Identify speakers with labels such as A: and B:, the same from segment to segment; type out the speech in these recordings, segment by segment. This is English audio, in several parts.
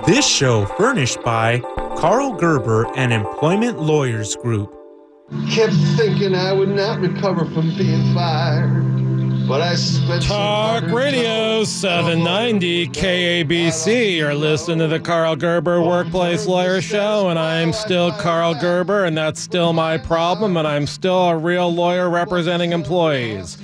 A: This show furnished by Karl Gerber and Employment Lawyers Group.
B: Kept thinking I would not recover from being fired, but I spent
C: Talk Radio 790 KABC. You're listening to the Karl Gerber Workplace Lawyer Show, and I'm still Karl Gerber, and that's still my problem, and I'm still a real lawyer representing employees.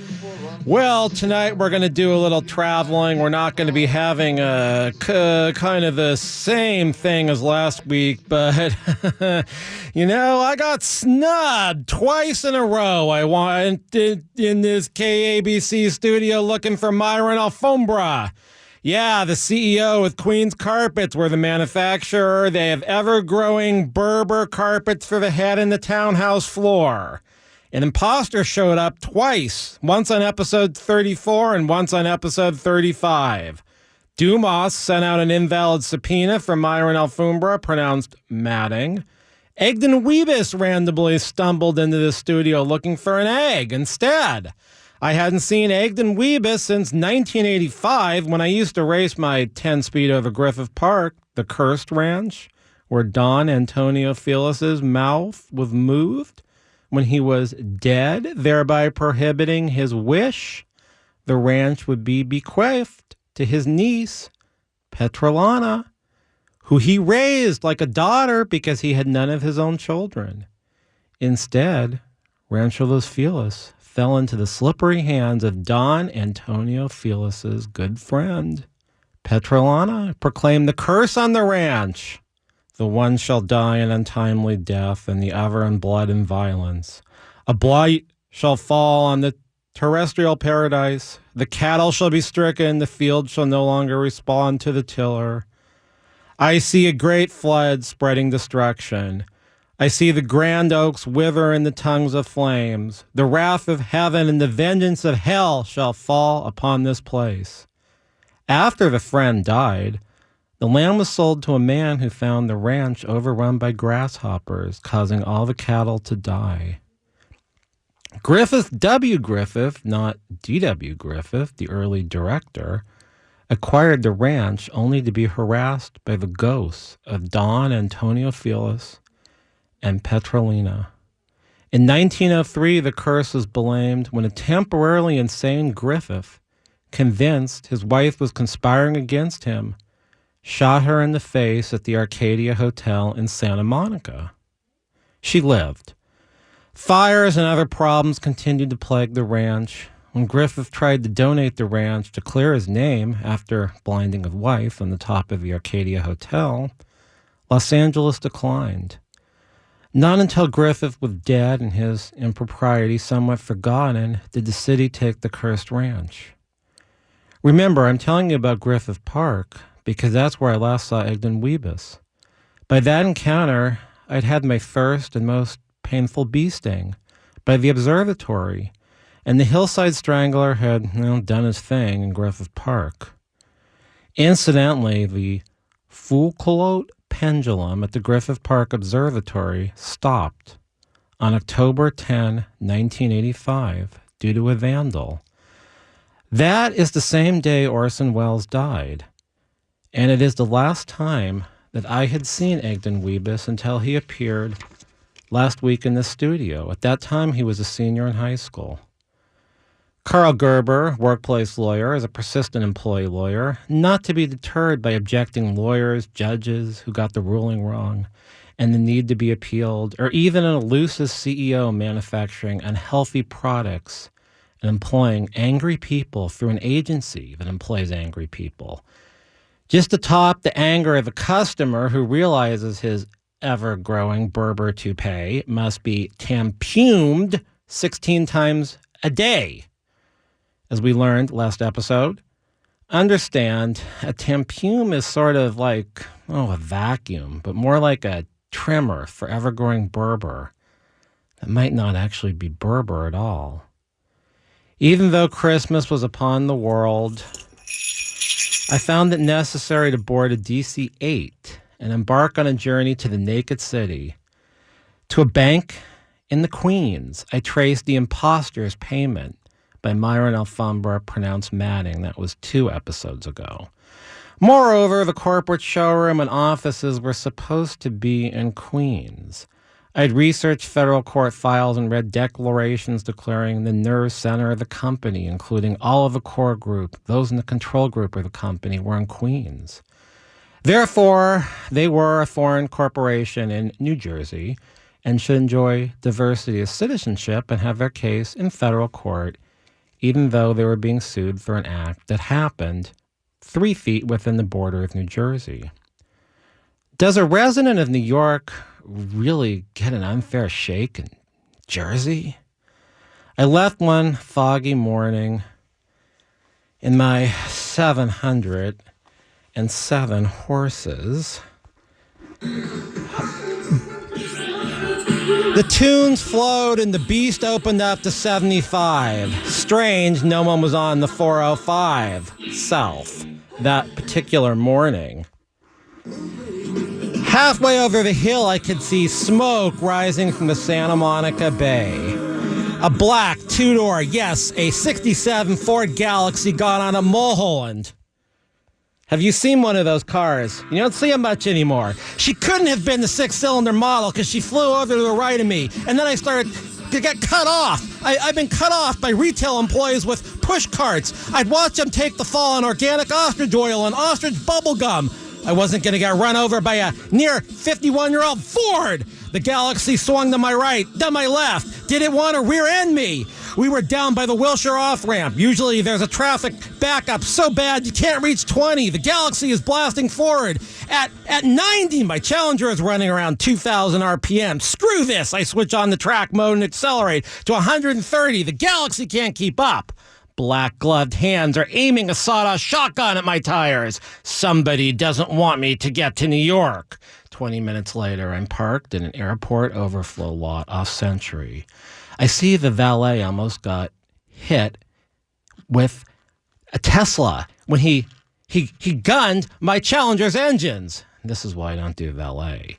C: Well, tonight we're going to do a little traveling. We're not going to be having a kind of the same thing as last week, but, I got snubbed twice in a row. I went in this KABC studio looking for Myron Alfombra. Yeah, the CEO with Queen's Carpets. We're the manufacturer. They have ever-growing berber carpets for the head and the townhouse floor. An impostor showed up twice, once on episode 34 and once on episode 35. Dombass sent out an invalid subpoena for Myron Alfombra, pronounced matting. Egdon Webis randomly stumbled into the studio looking for an egg instead. I hadn't seen Egdon Webis since 1985 when I used to race my 10-speed over Griffith Park, the cursed ranch, where Don Antonio Felis's mouth was moved when he was dead, thereby prohibiting his wish the ranch would be bequeathed to his niece, Petrolana, who he raised like a daughter because he had none of his own children. Instead, Rancho Los Feliz fell into the slippery hands of Don Antonio Felis's good friend. Petrolana proclaimed the curse on the ranch. The one shall die an untimely death, and the other in blood and violence. A blight shall fall on the terrestrial paradise. The cattle shall be stricken. The field shall no longer respond to the tiller. I see a great flood spreading destruction. I see the grand oaks wither in the tongues of flames. The wrath of heaven and the vengeance of hell shall fall upon this place. After the friend died, the land was sold to a man who found the ranch overrun by grasshoppers, causing all the cattle to die. Griffith W. Griffith, not D.W. Griffith, the early director, acquired the ranch only to be harassed by the ghosts of Don Antonio Felis and Petrolina. In 1903, the curse was blamed when a temporarily insane Griffith, convinced his wife was conspiring against him, shot her in the face at the Arcadia Hotel in Santa Monica. She lived. Fires and other problems continued to plague the ranch. When Griffith tried to donate the ranch to clear his name after blinding his wife on the top of the Arcadia Hotel, Los Angeles declined. Not until Griffith was dead and his impropriety somewhat forgotten did the city take the cursed ranch. Remember, I'm telling you about Griffith Park because that's where I last saw Egdon Webis. By that encounter, I'd had my first and most painful bee sting by the observatory, and the hillside strangler had done his thing in Griffith Park. Incidentally, the Foucault pendulum at the Griffith Park Observatory stopped on October 10, 1985, due to a vandal. That is the same day Orson Welles died. And it is the last time that I had seen Egdon Webis until he appeared last week in the studio. At that time, he was a senior in high school. Karl Gerber, workplace lawyer, is a persistent employee lawyer, not to be deterred by objecting lawyers, judges who got the ruling wrong, and the need to be appealed, or even an elusive CEO manufacturing unhealthy products and employing angry people through an agency that employs angry people. Just to top the anger of a customer who realizes his ever-growing berber toupee must be tampumed 16 times a day. As we learned last episode, understand a tampume is sort of like, a vacuum, but more like a trimmer for ever-growing berber that might not actually be berber at all. Even though Christmas was upon the world, I found it necessary to board a DC-8 and embark on a journey to the naked city. To a bank in the Queens, I traced the impostor's payment by Myron Alfombra, pronounced Manning. That was 2 episodes ago. Moreover, the corporate showroom and offices were supposed to be in Queens. I'd researched federal court files and read declarations declaring the nerve center of the company, including all of the core group, those in the control group of the company, were in Queens. Therefore, they were a foreign corporation in New Jersey and should enjoy diversity of citizenship and have their case in federal court, even though they were being sued for an act that happened 3 feet within the border of New Jersey. Does a resident of New York really get an unfair shake in Jersey? I left one foggy morning in my 707 horses. The tunes flowed and the beast opened up to 75. Strange, no one was on the 405 south that particular morning. Halfway over the hill, I could see smoke rising from the Santa Monica Bay. A black two-door, yes, a 67 Ford Galaxy got on a Mulholland. Have you seen one of those cars? You don't see them much anymore. She couldn't have been the 6-cylinder model because she flew over to the right of me. And then I started to get cut off. I've been cut off by retail employees with push carts. I'd watch them take the fall on organic ostrich oil and ostrich bubble gum. I wasn't going to get run over by a near 51-year-old Ford. The Galaxy swung to my right, then my left. Did it want to rear end me? We were down by the Wilshire off-ramp. Usually there's a traffic backup so bad you can't reach 20. The Galaxy is blasting forward. At 90, my Challenger is running around 2,000 RPM. Screw this. I switch on the track mode and accelerate to 130. The Galaxy can't keep up. Black-gloved hands are aiming a sawed-off shotgun at my tires. Somebody doesn't want me to get to New York. 20 minutes later, I'm parked in an airport overflow lot off Century. I see the valet almost got hit with a Tesla when he gunned my Challenger's engines. This is why I don't do valet.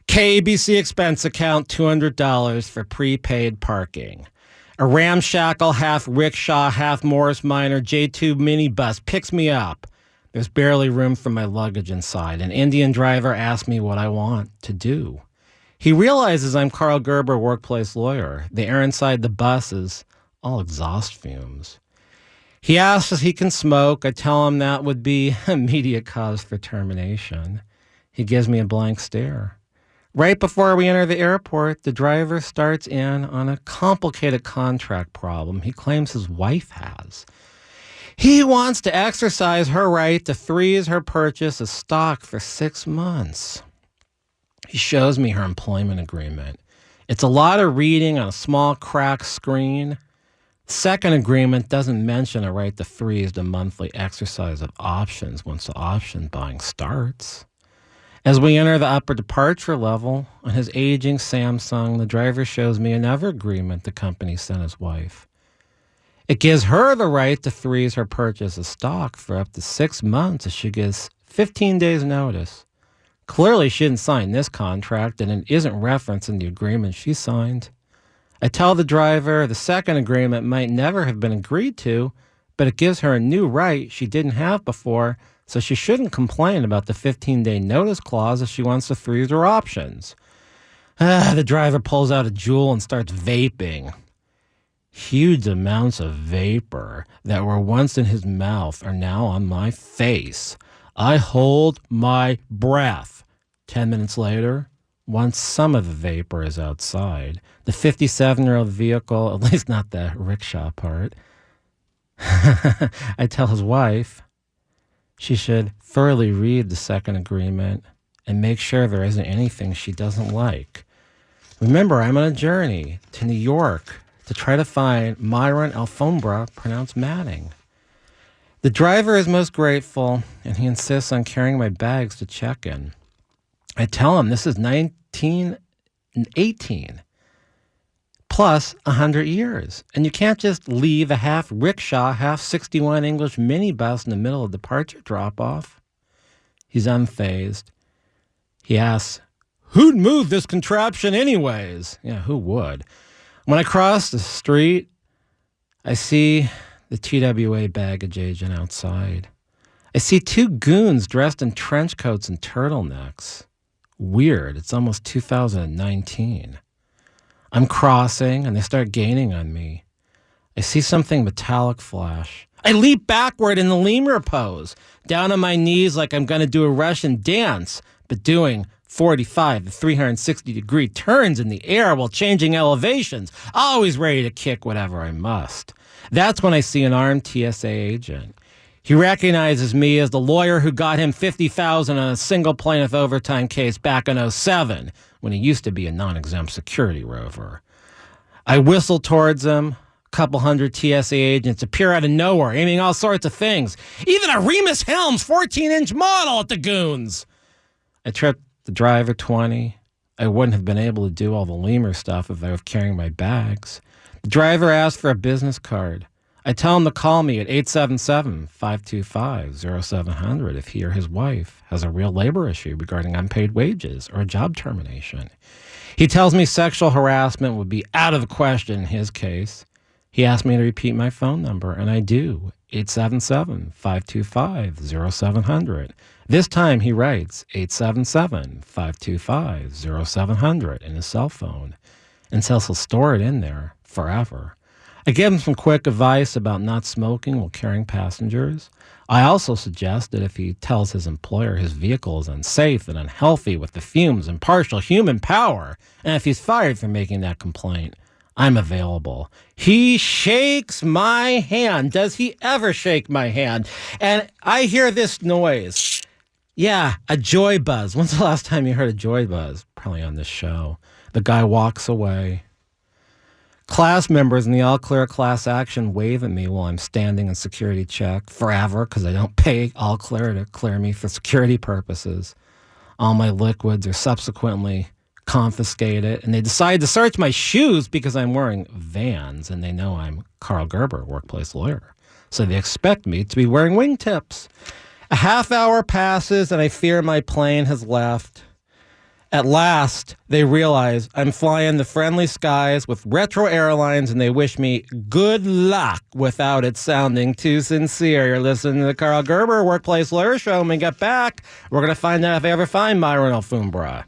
C: KABC expense account, $200 for prepaid parking. A ramshackle half-rickshaw, half-Morris Minor J2 minibus picks me up. There's barely room for my luggage inside. An Indian driver asks me what I want to do. He realizes I'm Karl Gerber, workplace lawyer. The air inside the bus is all exhaust fumes. He asks if he can smoke. I tell him that would be immediate cause for termination. He gives me a blank stare. Right before we enter the airport, the driver starts in on a complicated contract problem he claims his wife has. He wants to exercise her right to freeze her purchase of stock for 6 months. He shows me her employment agreement. It's a lot of reading on a small cracked screen. The second agreement doesn't mention a right to freeze the monthly exercise of options once the option buying starts. As we enter the upper departure level, on his aging Samsung, the driver shows me another agreement the company sent his wife. It gives her the right to freeze her purchase of stock for up to 6 months if she gives 15 days notice. Clearly, she didn't sign this contract, and it isn't referenced in the agreement she signed. I tell the driver the second agreement might never have been agreed to, but it gives her a new right she didn't have before, so she shouldn't complain about the 15-day notice clause if she wants to freeze her options. The driver pulls out a Juul and starts vaping. Huge amounts of vapor that were once in his mouth are now on my face. I hold my breath. 10 minutes later, once some of the vapor is outside, the 57-year-old vehicle, at least not the rickshaw part, I tell his wife she should thoroughly read the second agreement and make sure there isn't anything she doesn't like. Remember, I'm on a journey to New York to try to find Myron Alfombra, pronounced Manning. The driver is most grateful, and he insists on carrying my bags to check-in. I tell him this is 1918 plus 100 years, and you can't just leave a half-rickshaw, half-61 English minibus in the middle of departure drop-off. He's unfazed. He asks, who'd move this contraption anyways? Yeah, who would? When I cross the street, I see the TWA baggage agent outside. I see two goons dressed in trench coats and turtlenecks. Weird, it's almost 2019. I'm crossing, and they start gaining on me. I see something metallic flash. I leap backward in the lemur pose, down on my knees like I'm going to do a Russian dance, but doing 45 to 360-degree turns in the air while changing elevations, always ready to kick whatever I must. That's when I see an armed TSA agent. He recognizes me as the lawyer who got him $50,000 on a single plaintiff overtime case back in 2007, when he used to be a non-exempt security rover. I whistle towards him. A couple hundred TSA agents appear out of nowhere, aiming all sorts of things. Even a Rhemus Helms 14-inch model at the goons. I tripped the driver 20. I wouldn't have been able to do all the lemur stuff if I was carrying my bags. The driver asked for a business card. I tell him to call me at 877-525-0700 if he or his wife has a real labor issue regarding unpaid wages or a job termination. He tells me sexual harassment would be out of the question in his case. He asked me to repeat my phone number, and I do, 877-525-0700. This time he writes 877-525-0700 in his cell phone and says he'll store it in there forever. I give him some quick advice about not smoking while carrying passengers. I also suggest that if he tells his employer his vehicle is unsafe and unhealthy with the fumes and partial human power, and if he's fired for making that complaint, I'm available. He shakes my hand. Does he ever shake my hand? And I hear this noise. Yeah, a joy buzz. When's the last time you heard a joy buzz? Probably on this show. The guy walks away. Class members in the all clear class action wave at me while I'm standing in security check forever because I don't pay all clear to clear me for security purposes. All my liquids are subsequently confiscated, and they decide to search my shoes because I'm wearing Vans, and they know I'm Karl Gerber, workplace lawyer. So they expect me to be wearing wingtips. A half hour passes, and I fear my plane has left. At last, they realize I'm flying the friendly skies with Retro Airlines, and they wish me good luck without it sounding too sincere. You're listening to the Karl Gerber Workplace Lawyer Show. When we get back, we're going to find out if I ever find Myron Alfombra.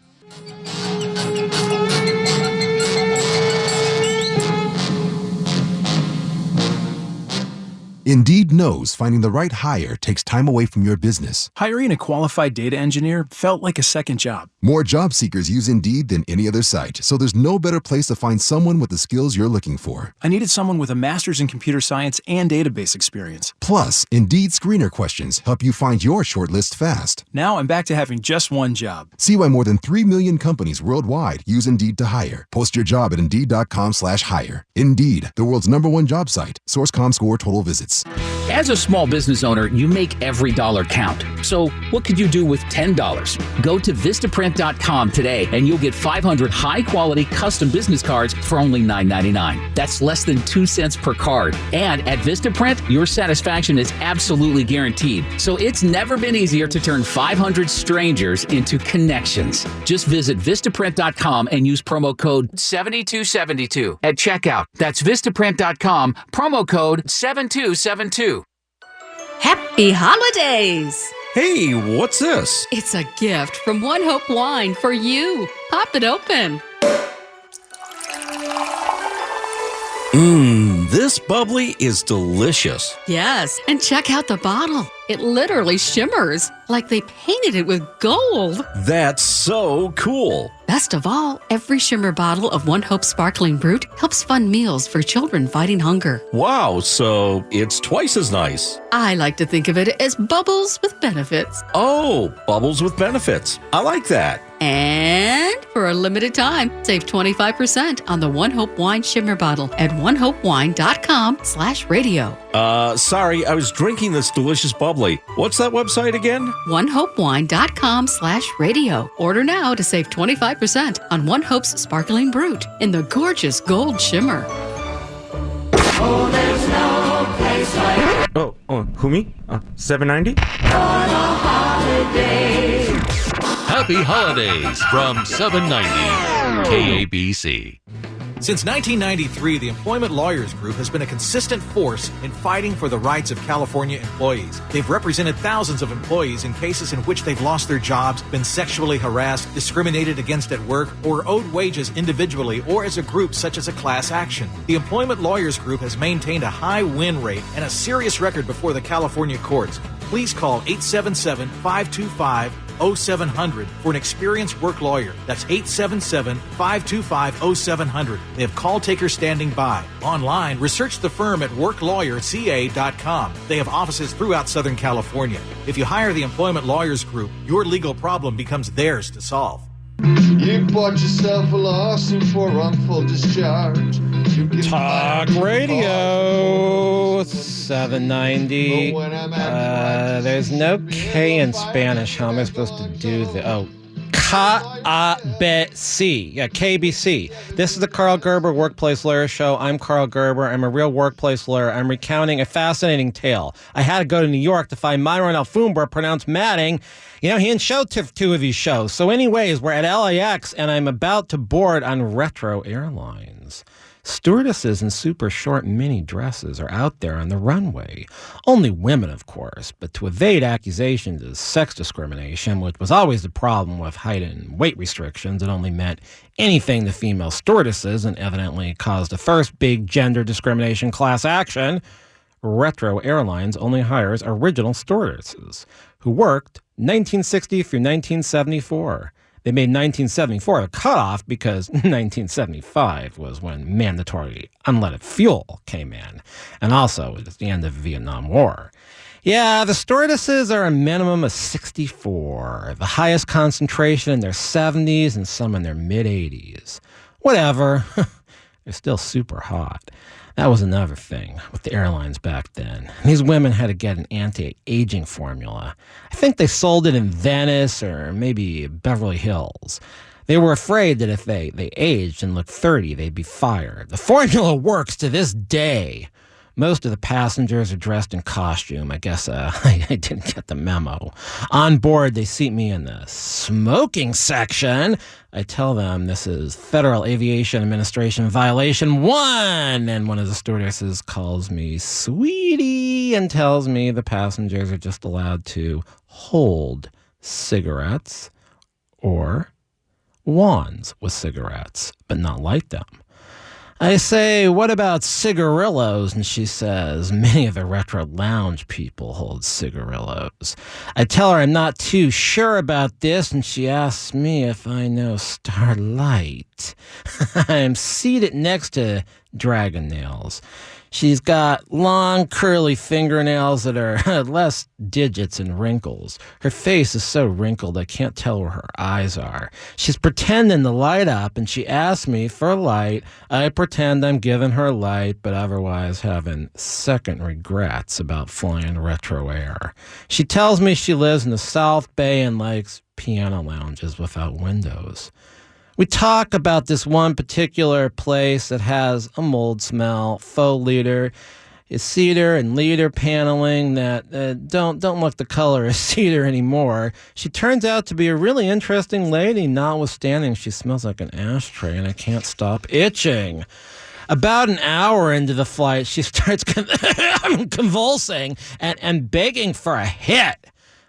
D: Indeed knows finding the right hire takes time away from your business.
E: Hiring a qualified data engineer felt like a second job.
D: More job seekers use Indeed than any other site, so there's no better place to find someone with the skills you're looking for.
E: I needed someone with a master's in computer science and database experience.
D: Plus, Indeed screener questions help you find your shortlist fast.
E: Now I'm back to having just one job.
D: See why more than 3 million companies worldwide use Indeed to hire. Post your job at Indeed.com/hire. Indeed, the world's #1 job site. Source.com score total visits.
F: As a small business owner, you make every dollar count. So what could you do with $10? Go to Vistaprint.com today and you'll get 500 high-quality custom business cards for only $9.99. That's less than 2 cents per card. And at Vistaprint, your satisfaction is absolutely guaranteed. So it's never been easier to turn 500 strangers into connections. Just visit Vistaprint.com and use promo code 7272 at checkout. That's Vistaprint.com, promo code 7272.
G: Happy holidays!
H: Hey, what's this?
G: It's a gift from One Hope Wine for you. Pop it open.
H: This bubbly is delicious.
G: Yes, and check out the bottle. It literally shimmers like they painted it with gold.
H: That's so cool.
G: Best of all, every shimmer bottle of One Hope Sparkling Brut helps fund meals for children fighting hunger.
H: Wow, so it's twice as nice.
G: I like to think of it as bubbles with benefits.
H: Oh, bubbles with benefits. I like that.
G: And for a limited time, save 25% on the One Hope Wine Shimmer Bottle at onehopewine.com/radio.
H: Sorry, I was drinking this delicious bubbly. What's that website again?
G: onehopewine.com/radio. Order now to save 25% on One Hope's Sparkling Brut in the gorgeous gold shimmer.
I: Oh, there's no place like
A: Who me? 790?
J: Happy holidays from 790 KABC. Since 1993, the Employment Lawyers Group has been a consistent force in fighting for the rights of California employees. They've represented thousands of employees in cases in which they've lost their jobs, been sexually harassed, discriminated against at work, or owed wages individually or as a group such as a class action. The Employment Lawyers Group has maintained a high win rate and a serious record before the California courts. Please call 877-525-0700 for an experienced work lawyer. That's 877-525-0700. They have call takers standing by. Online, research the firm at worklawyerca.com. They have offices throughout Southern California. If you hire the Employment Lawyers Group, your legal problem becomes theirs to solve.
B: You bought yourself a lawsuit for wrongful discharge.
C: Talk Radio 790. There's no K in Spanish. How am I supposed to do the... Oh, KABC. Yeah, KBC. This is the Karl Gerber Workplace Lawyer Show. I'm Karl Gerber. I'm a real workplace lawyer. I'm recounting a fascinating tale. I had to go to New York to find Myron Alfombra, pronounced Matting. You know, he didn't show two of these shows. So anyways, we're at LAX, and I'm about to board on Retro Airlines. Stewardesses in super short mini dresses are out there on the runway. Only women, of course, but to evade accusations of sex discrimination, which was always the problem with height and weight restrictions, it only meant anything to female stewardesses and evidently caused the first big gender discrimination class action. Retro Airlines only hires original stewardesses who worked 1960 through 1974. They made 1974 a cutoff because 1975 was when mandatory unleaded fuel came in. And also, it was the end of the Vietnam War. Yeah, the stewardesses are a minimum of 64, the highest concentration in their 70s and some in their mid-80s. Whatever. They're still super hot. That was another thing with the airlines back then. These women had to get an anti-aging formula. I think they sold it in Venice or maybe Beverly Hills. They were afraid that if they aged and looked 30, they'd be fired. The formula works to this day. Most of the passengers are dressed in costume. I guess I didn't get the memo. On board, they seat me in the smoking section. I tell them this is Federal Aviation Administration Violation 1. And one of the stewardesses calls me sweetie and tells me the passengers are just allowed to hold cigarettes or wands with cigarettes, but not light them. I say, what about cigarillos? And she says, many of the retro lounge people hold cigarillos. I tell her I'm not too sure about this, and she asks me if I know Starlight. I'm seated next to Dragon Nails. She's got long, curly fingernails that are less digits and wrinkles. Her face is so wrinkled I can't tell where her eyes are. She's pretending to light up, and she asks me for light. I pretend I'm giving her light, but otherwise having second regrets about flying retro air. She tells me she lives in the South Bay and likes piano lounges without windows. We talk about this one particular place that has a mold smell, faux leader, cedar and leader paneling that don't look the color of cedar anymore. She turns out to be a really interesting lady, notwithstanding she smells like an ashtray and I can't stop itching. About an hour into the flight, she starts convulsing and begging for a hit.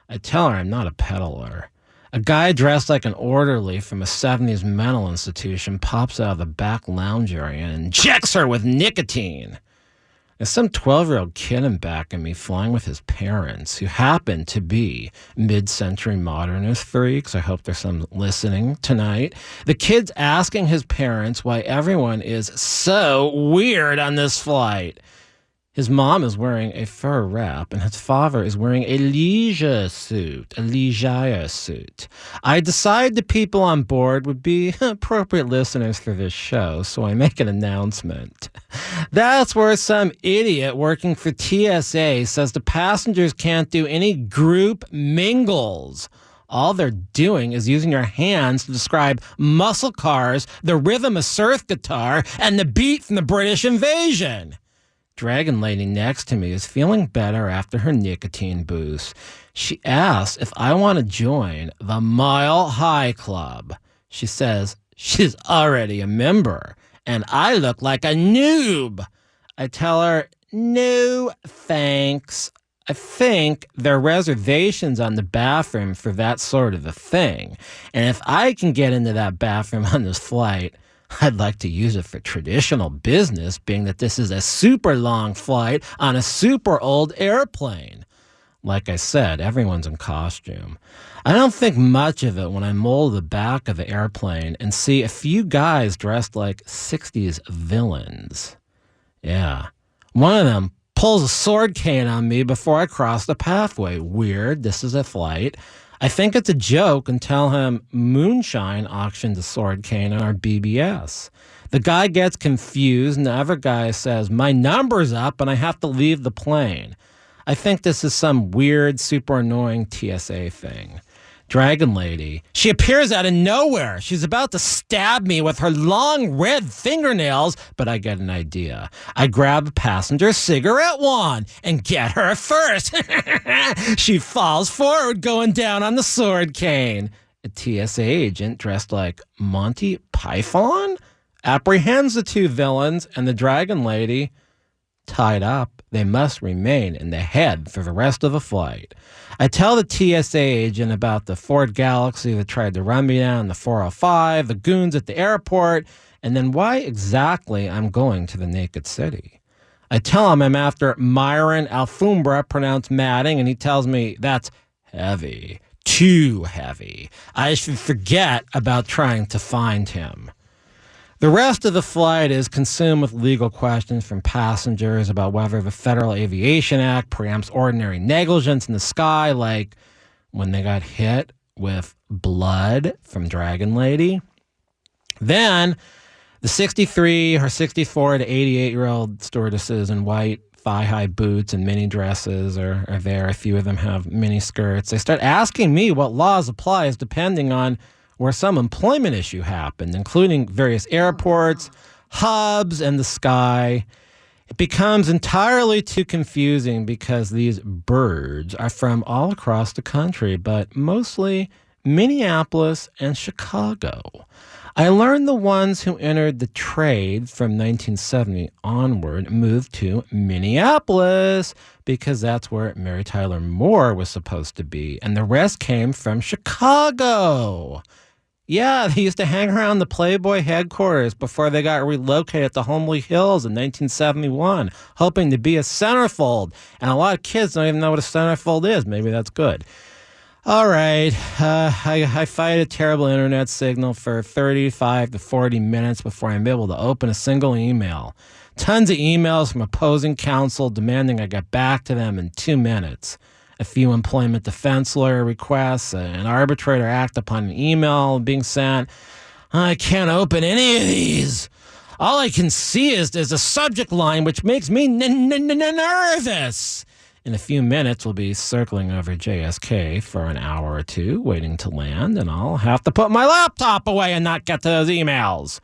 C: I tell her I'm not a peddler. A guy dressed like an orderly from a 70s mental institution pops out of the back lounge area and injects her with nicotine. There's some 12-year-old kid in back of me flying with his parents who happen to be mid-century modernist freaks. I hope there's some listening tonight. The kid's asking his parents why everyone is so weird on this flight. His mom is wearing a fur wrap, and his father is wearing a leisure suit. I decide the people on board would be appropriate listeners for this show, so I make an announcement. That's where some idiot working for TSA says the passengers can't do any group mingles. All they're doing is using your hands to describe muscle cars, the rhythm of surf guitar, and the beat from the British invasion. Dragon lady next to me is feeling better after her nicotine boost. She asks if I want to join the Mile High Club. She says she's already a member and I look like a noob. I tell her, no thanks. I think there are reservations on the bathroom for that sort of a thing. And if I can get into that bathroom on this flight, I'd like to use it for traditional business, being that this is a super long flight on a super old airplane. Like I said, everyone's in costume. I don't think much of it when I mold the back of the airplane and see a few guys dressed like 60s villains. Yeah. One of them pulls a sword cane on me before I cross the pathway. Weird. This is a flight. I think it's a joke and tell him Moonshine auctioned a sword cane on our BBS. The guy gets confused and the other guy says, my number's up and I have to leave the plane. I think this is some weird, super annoying TSA thing. Dragon Lady. She appears out of nowhere. She's about to stab me with her long red fingernails, but I get an idea. I grab a passenger cigarette wand and get her first. She falls forward, going down on the sword cane. A TSA agent dressed like Monty Python apprehends the two villains and the Dragon Lady. Tied up, they must remain in the head for the rest of the flight. I tell the TSA agent about the Ford Galaxy that tried to run me down the 405, the goons at the airport, and then why exactly I'm going to the Naked City. I tell him I'm after Myron Alfombra, pronounced Matting, and he tells me that's heavy, too heavy. I should forget about trying to find him. The rest of the flight is consumed with legal questions from passengers about whether the Federal Aviation Act preempts ordinary negligence in the sky, like when they got hit with blood from Dragon Lady. Then the 63 or 64 to 88-year-old stewardesses in white thigh-high boots and mini dresses are there. A few of them have mini skirts. They start asking me what laws applies depending on where some employment issue happened, including various airports, hubs, and the sky. It becomes entirely too confusing because these birds are from all across the country, but mostly Minneapolis and Chicago. I learned the ones who entered the trade from 1970 onward moved to Minneapolis because that's where Mary Tyler Moore was supposed to be, and the rest came from Chicago. Yeah, they used to hang around the Playboy headquarters before they got relocated to Homely Hills in 1971, hoping to be a centerfold. And a lot of kids don't even know what a centerfold is. Maybe that's good. All right, I fight a terrible internet signal for 35 to 40 minutes before I'm able to open a single email. Tons of emails from opposing counsel demanding I get back to them in 2 minutes. A few employment defense lawyer requests, an arbitrator act upon an email being sent. I can't open any of these. All I can see is there's a subject line which makes me nervous. In a few minutes, we'll be circling over JSK for an hour or two, waiting to land, and I'll have to put my laptop away and not get to those emails.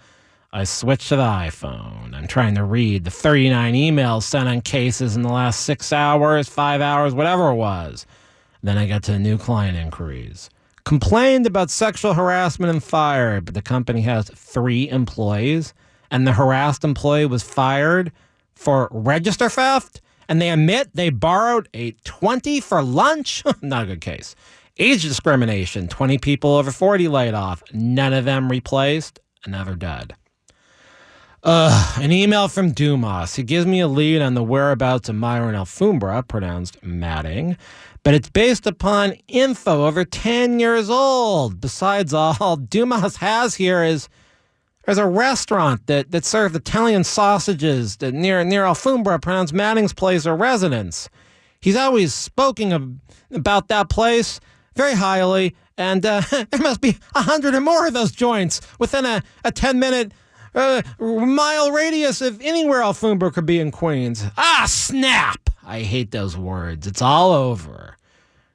C: I switch to the iPhone. I'm trying to read the 39 emails sent on cases in the last 6 hours, 5 hours, whatever it was. Then I get to new client inquiries. Complained about sexual harassment and fired, but the company has 3 employees, and the harassed employee was fired for register theft, and they admit they borrowed a 20 for lunch. Not a good case. Age discrimination, 20 people over 40 laid off, none of them replaced, another dead. An email from Dombass. He gives me a lead on the whereabouts of Myron Alfombra, pronounced Matting, but it's based upon info over 10 years old. Besides all Dombass has here is there's a restaurant that served Italian sausages that near Alfombra, pronounced Matting's place of residence. He's always spoken about that place very highly, and there must be 100 or more of those joints within a 10-minute mile radius of anywhere Alfombra could be in Queens. Ah, snap! I hate those words. It's all over.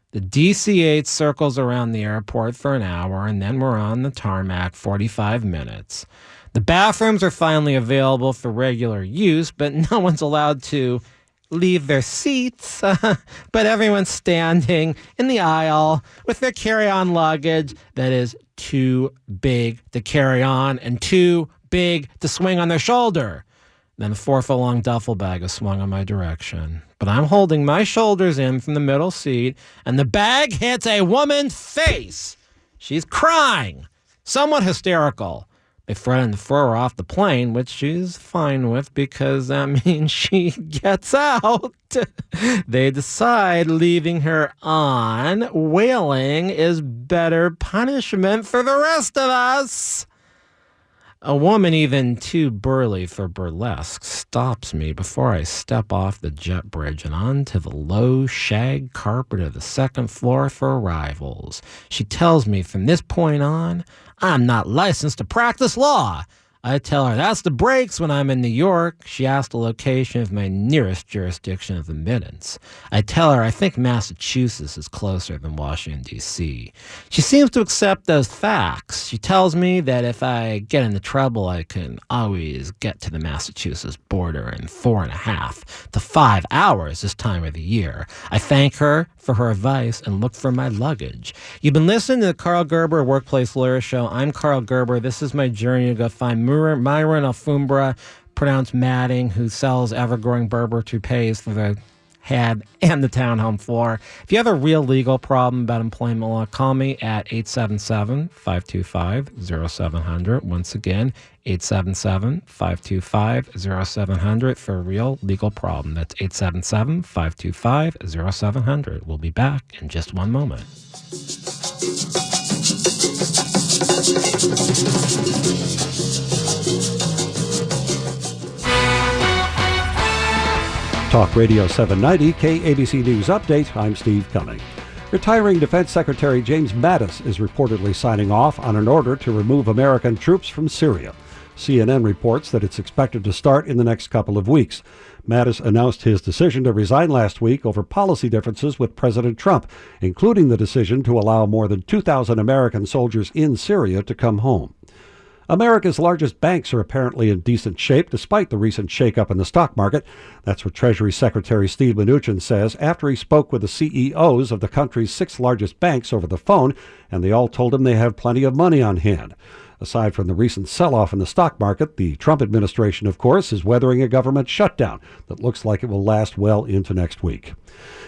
C: The DC-8 circles around the airport for an hour, and then we're on the tarmac 45 minutes. The bathrooms are finally available for regular use, but no one's allowed to leave their seats. But everyone's standing in the aisle with their carry-on luggage that is too big to carry on and too big to swing on their shoulder. Then a 4-foot-long duffel bag is swung in my direction. But I'm holding my shoulders in from the middle seat, and the bag hits a woman's face. She's crying, somewhat hysterical. They threaten to throw her off the plane, which she's fine with because that means she gets out. They decide leaving her on, wailing, is better punishment for the rest of us. A woman even too burly for burlesque stops me before I step off the jet bridge and onto the low shag carpet of the second floor for arrivals. She tells me from this point on, I'm not licensed to practice law. I tell her that's the breaks when I'm in New York. She asks the location of my nearest jurisdiction of admittance. I tell her I think Massachusetts is closer than Washington, D.C. She seems to accept those facts. She tells me that if I get into trouble, I can always get to the Massachusetts border in 4.5 to 5 hours this time of the year. I thank her for her advice and look for my luggage. You've been listening to the Karl Gerber Workplace Lawyer Show. I'm Karl Gerber. This is my journey to go find Myron Alfombra, pronounced Madding, who sells ever-growing Berber toupees for the head and the townhome floor. If you have a real legal problem about employment law, call me at 877-525-0700. Once again, 877-525-0700 for a real legal problem. That's 877-525-0700. We'll be back in just one moment.
K: Talk Radio 790, KABC News Update. I'm Steve Cumming. Retiring Defense Secretary James Mattis is reportedly signing off on an order to remove American troops from Syria. CNN reports that it's expected to start in the next couple of weeks. Mattis announced his decision to resign last week over policy differences with President Trump, including the decision to allow more than 2,000 American soldiers in Syria to come home. America's largest banks are apparently in decent shape despite the recent shakeup in the stock market. That's what Treasury Secretary Steve Mnuchin says after he spoke with the CEOs of the country's 6 largest banks over the phone, and they all told him they have plenty of money on hand. Aside from the recent sell-off in the stock market, the Trump administration, of course, is weathering a government shutdown that looks like it will last well into next week.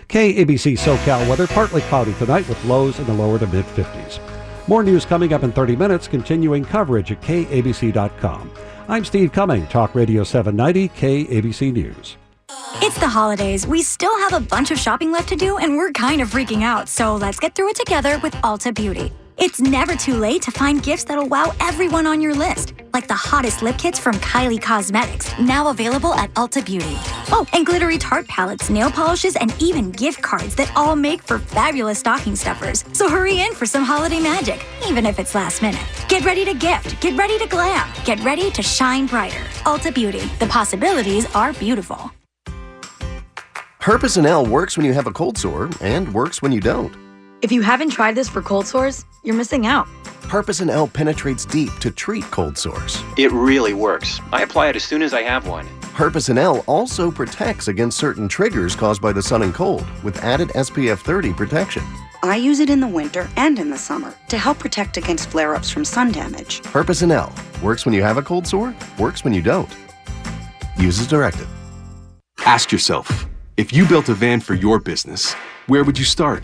K: KABC SoCal weather, partly cloudy tonight with lows in the lower to mid-50s. More news coming up in 30 minutes, continuing coverage at KABC.com. I'm Steve Cumming, Talk Radio 790, KABC News.
L: It's the holidays. We still have a bunch of shopping left to do, and we're kind of freaking out. So let's get through it together with Ulta Beauty. It's never too late to find gifts that'll wow everyone on your list, like the hottest lip kits from Kylie Cosmetics, now available at Ulta Beauty. Oh, and glittery Tarte palettes, nail polishes, and even gift cards that all make for fabulous stocking stuffers. So hurry in for some holiday magic, even if it's last minute. Get ready to gift, get ready to glam, get ready to shine brighter. Ulta Beauty, the possibilities are beautiful.
M: Herpes L works when you have a cold sore and works when you don't.
N: If you haven't tried this for cold sores, you're missing out.
M: Herpes L penetrates deep to treat cold sores.
O: It really works. I apply it as soon as I have one.
M: Herpes L also protects against certain triggers caused by the sun and cold with added SPF 30 protection.
P: I use it in the winter and in the summer to help protect against flare-ups from sun damage.
M: Herpes L works when you have a cold sore, works when you don't. Use as directed.
Q: Ask yourself, if you built a van for your business, where would you start?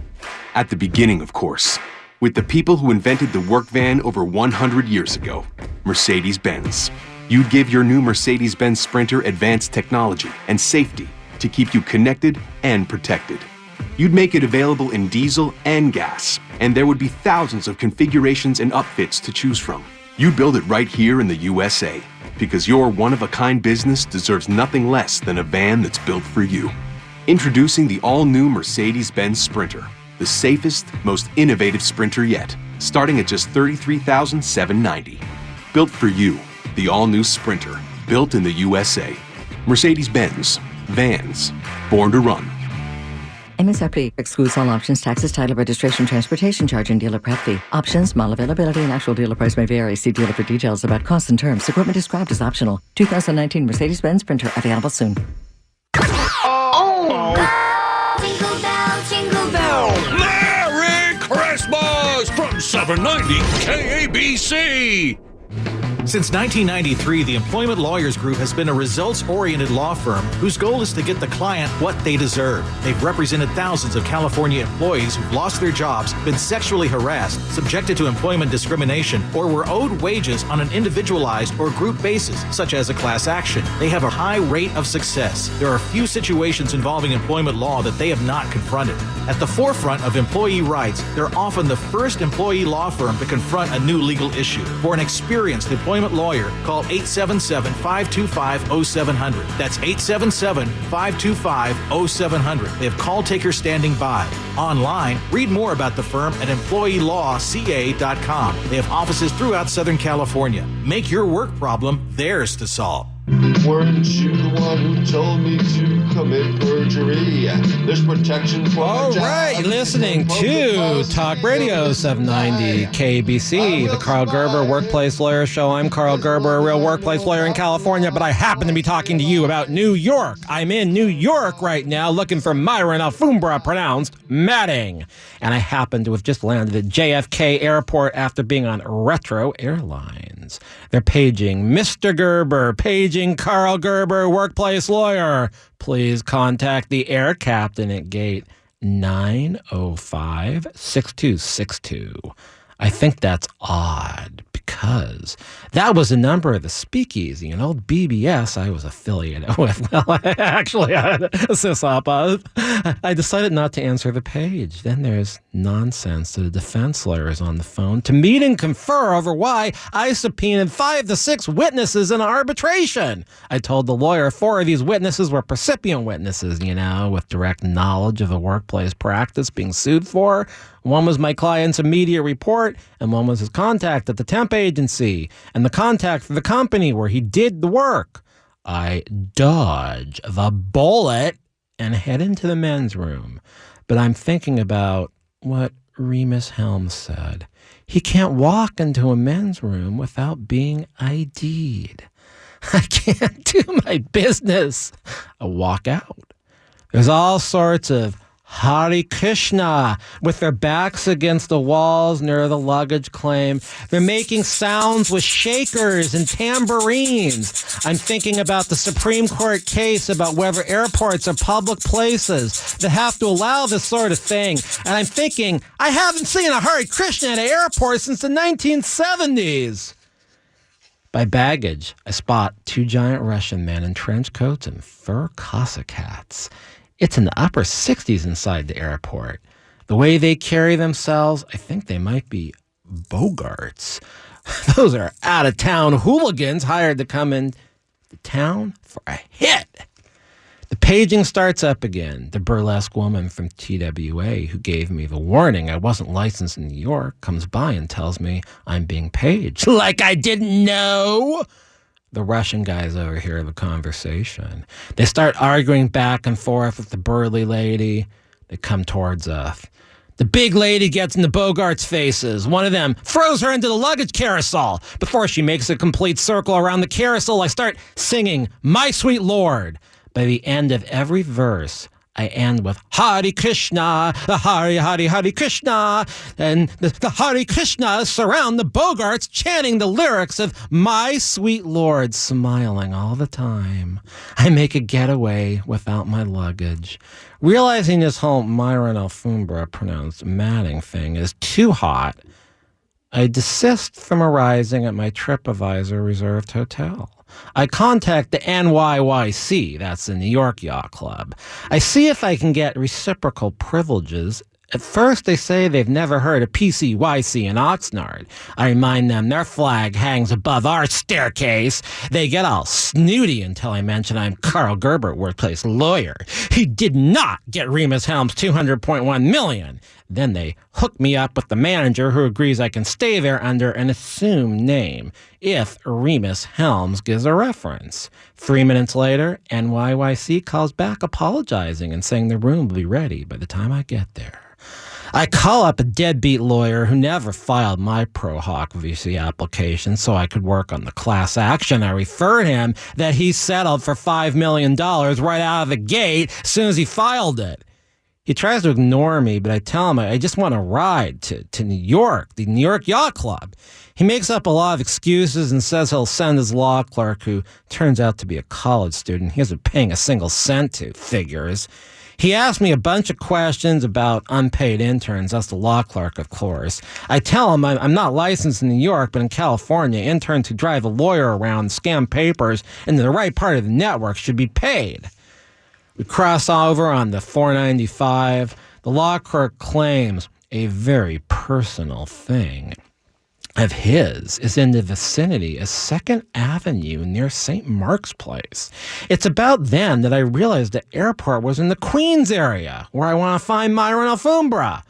Q: At the beginning, of course, with the people who invented the work van over 100 years ago, Mercedes-Benz. You'd give your new Mercedes-Benz Sprinter advanced technology and safety to keep you connected and protected. You'd make it available in diesel and gas, and there would be thousands of configurations and upfits to choose from. You'd build it right here in the USA, because your one-of-a-kind business deserves nothing less than a van that's built for you. Introducing the all-new Mercedes-Benz Sprinter, the safest, most innovative Sprinter yet, starting at just $33,790. Built for you, the all-new Sprinter, built in the USA. Mercedes-Benz, vans, born to run.
R: MSRP excludes all options, taxes, title, registration, transportation charge, and dealer prep fee. Options, model availability, and actual dealer price may vary. See dealer for details about costs and terms. Equipment described as optional. 2019 Mercedes-Benz Sprinter available soon.
I: Jingle bell, jingle bell.
S: Merry Christmas from 790 KABC.
J: Since 1993, the Employment Lawyers Group has been a results-oriented law firm whose goal is to get the client what they deserve. They've represented thousands of California employees who've lost their jobs, been sexually harassed, subjected to employment discrimination, or were owed wages on an individualized or group basis, such as a class action. They have a high rate of success. There are few situations involving employment law that they have not confronted. At the forefront of employee rights, they're often the first employee law firm to confront a new legal issue. For an experienced employment lawyer, call 877-525-0700. That's 877-525-0700. They have call takers standing by. Online, read more about the firm at employeelawca.com. They have offices throughout Southern California. Make your work problem theirs to solve.
B: Weren't you the one who told me to commit perjury? There's protection for
C: all right, you're listening to Talk Radio 790 KABC, the Karl Gerber Workplace Lawyer Show. I'm Karl Gerber, a real workplace lawyer in California, but I happen to be talking to you about New York. I'm in New York right now looking for Myron Alfombra, pronounced Matting. And I happen to have just landed at JFK Airport after being on Retro Airlines. They're paging Mr. Gerber, paging Karl Gerber, workplace lawyer. Please contact the air captain at gate 905-6262. I think that's odd because that was a number of the speakeasy, an old BBS I was affiliated with. Well, actually, I had a sysop. I decided not to answer the page. Then there's nonsense that the defense lawyer is on the phone to meet and confer over why I subpoenaed 5 to 6 witnesses in arbitration. I told the lawyer 4 of these witnesses were precipient witnesses, with direct knowledge of a workplace practice being sued for. One was my client's immediate report, and one was his contact at the temp agency, and the contact for the company where he did the work. I dodge the bullet and head into the men's room. But I'm thinking about what Rhemus Helms said. He can't walk into a men's room without being ID'd. I can't do my business. I walk out. There's all sorts of Hare Krishna with their backs against the walls near the luggage claim. They're making sounds with shakers and tambourines. I'm thinking about the Supreme Court case about whether airports are public places that have to allow this sort of thing. And I'm thinking, I haven't seen a Hare Krishna at an airport since the 1970s. By baggage, I spot 2 giant Russian men in trench coats and fur Cossack hats. It's in the upper 60s inside the airport. The way they carry themselves, I think they might be Bogarts. Those are out-of-town hooligans hired to come into town for a hit. The paging starts up again. The burlesque woman from TWA who gave me the warning I wasn't licensed in New York comes by and tells me I'm being paged. Like I didn't know! The Russian guys overhear the conversation. They start arguing back and forth with the burly lady. They come towards us. The big lady gets into Bogart's faces. One of them throws her into the luggage carousel. Before she makes a complete circle around the carousel, I start singing My Sweet Lord. By the end of every verse, I end with Hare Krishna, the Hare Krishna, and the Hare Krishnas surround the Bogarts chanting the lyrics of My Sweet Lord, smiling all the time. I make a getaway without my luggage. Realizing this whole Myron Alfombra, pronounced Matting thing, is too hot, I desist from arising at my TripAdvisor reserved hotel. I contact the NYYC, that's the New York Yacht Club. I see if I can get reciprocal privileges. At first, they say they've never heard of PCYC in Oxnard. I remind them their flag hangs above our staircase. They get all snooty until I mention I'm Karl Gerber, workplace lawyer. He did not get Rhemus Helms $200.1 million. Then they hook me up with the manager who agrees I can stay there under an assumed name if Rhemus Helms gives a reference. 3 minutes later, NYYC calls back apologizing and saying the room will be ready by the time I get there. I call up a deadbeat lawyer who never filed my Pro Hoc VC application so I could work on the class action. I referred him that he settled for $5 million right out of the gate as soon as he filed it. He tries to ignore me, but I tell him I just want to ride to New York, the New York Yacht Club. He makes up a lot of excuses and says he'll send his law clerk, who turns out to be a college student he isn't paying a single cent to, figures. He asked me a bunch of questions about unpaid interns. That's the law clerk, of course. I tell him I'm not licensed in New York, but in California, interns who drive a lawyer around and scam papers into the right part of the network should be paid. We cross over on the 495. The law clerk claims a very personal thing of his is in the vicinity of 2nd Avenue near St. Mark's Place. It's about then that I realized the airport was in the Queens area, where I want to find Myron Alfombra.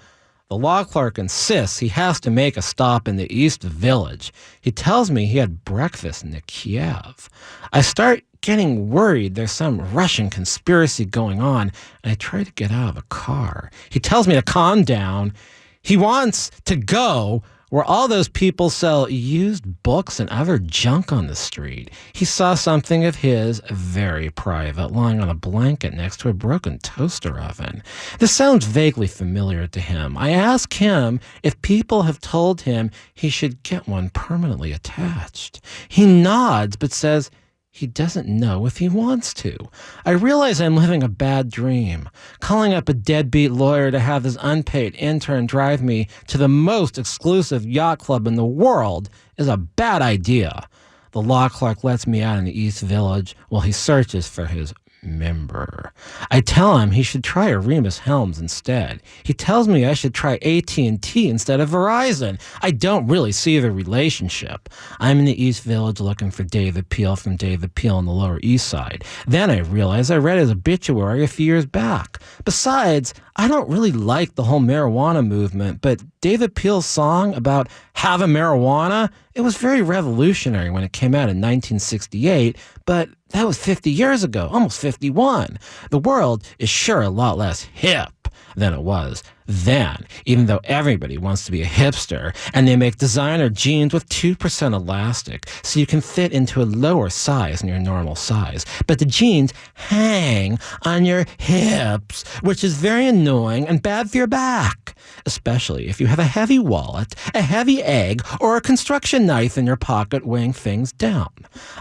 C: The law clerk insists he has to make a stop in the East Village. He tells me he had breakfast in the Kiev. I start getting worried there's some Russian conspiracy going on, and I try to get out of the car. He tells me to calm down. He wants to go where all those people sell used books and other junk on the street. He saw something of his, very private, lying on a blanket next to a broken toaster oven. This sounds vaguely familiar to him. I ask him if people have told him he should get one permanently attached. He nods, but says he doesn't know if he wants to. I realize I'm living a bad dream. Calling up a deadbeat lawyer to have his unpaid intern drive me to the most exclusive yacht club in the world is a bad idea. The law clerk lets me out in the East Village while he searches for his member. I tell him he should try a Rhemus Helms instead. He tells me I should try AT&T instead of Verizon. I don't really see the relationship. I'm in the East Village looking for David Peel from David Peel on the Lower East Side. Then I realize I read his obituary a few years back. Besides, I don't really like the whole marijuana movement, but David Peel's song about having marijuana, it was very revolutionary when it came out in 1968, but that was 50 years ago, almost 51. The world is sure a lot less hip than it was then, even though everybody wants to be a hipster, and they make designer jeans with 2% elastic so you can fit into a lower size than your normal size. But the jeans hang on your hips, which is very annoying and bad for your back, especially if you have a heavy wallet, a heavy egg, or a construction knife in your pocket weighing things down.